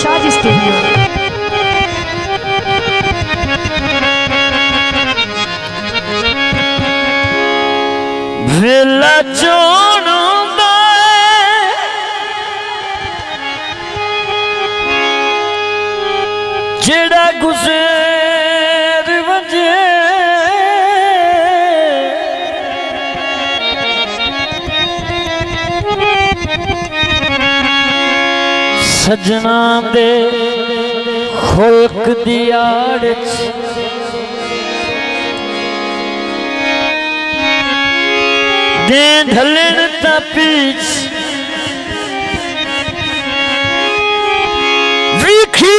Shaji studio. वेला चोण जेड़ा गुज़र वजे सजना दे खुल्क दी आड़ दे ढलन ता पीछ विखी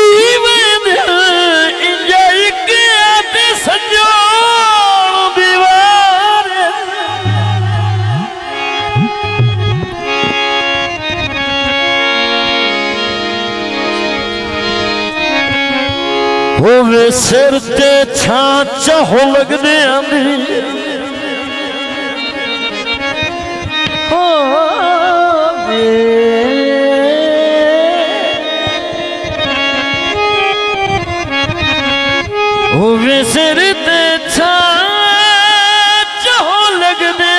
होवे सिर ते छांच हो लगदे आंदी होवे सिर ते छांच हो लगदे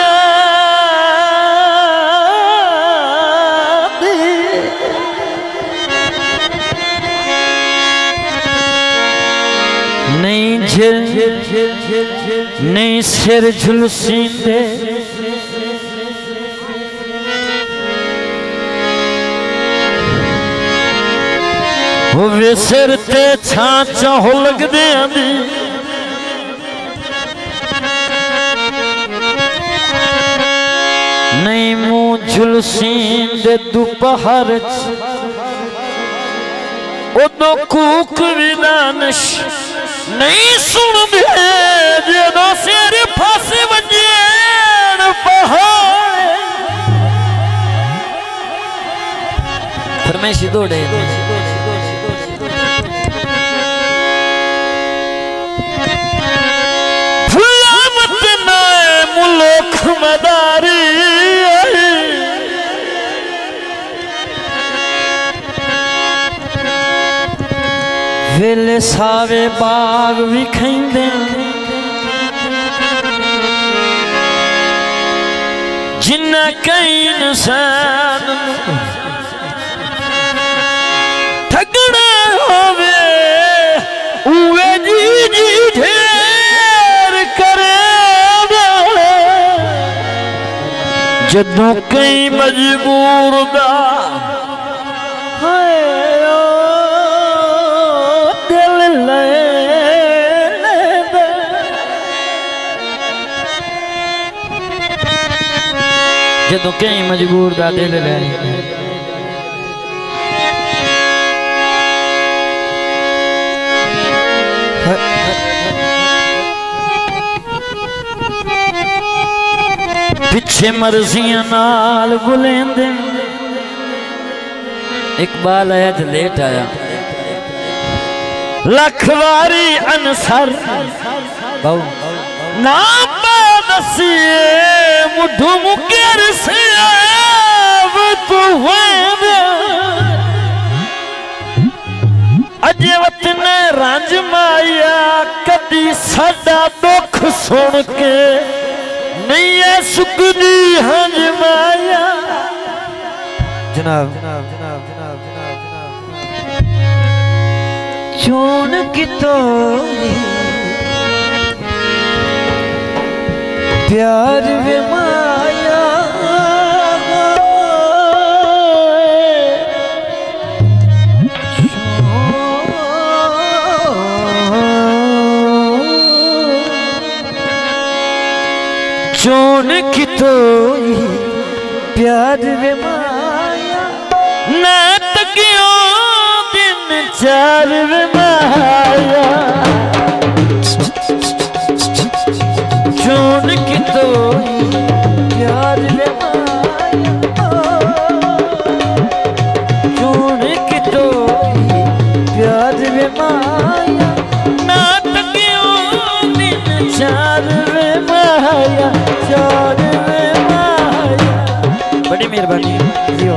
नहीं सिर झुलसींदे होवे सिर ते छांच हो लगदे आंदी नहीं मुंह झुलसींदे दोपहर उदो कूक भी दानश नहीं सुन दे जो सिर फस वजेन पहाड़ फरमाइशी दौड़े फुलामत नाए मुल्क मदारी वेले सावे बाग विखेंदे जिन्ना कई इंसान ठगना होवे उवे जी जी ढेर करे जदों कई मजबूर दा जदों कई मजबूर दा दिल ले पिछे मर्जियां नाल बुलेंदे इकबाल आया तो लेट आया लखवारी अनसर बहु नाम दसिए मुठू मुकेर से तू अजे वतन रंज माया कदी साडा दुख सुन के नहीं है सुखदी हंज माया जनाब चोन कितो प्यार वे माया चोन की तो प्यार वे माया न तकियो दिन चार वे माया चोन की तो प्यार वे माया चोन की तो प्यार वे माया ना तकियो दिन चार वे माया चार वे माया बड़ी मेहरबानी जियो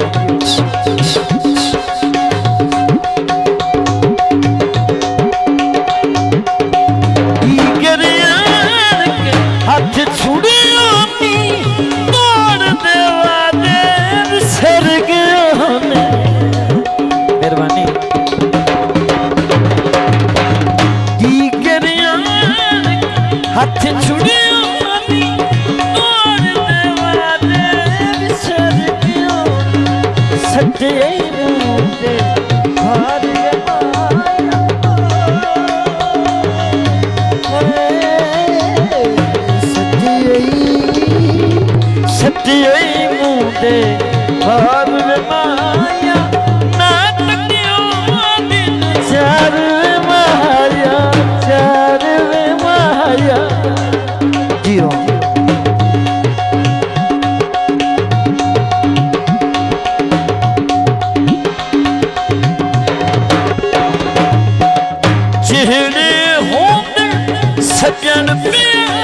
सजन प्यार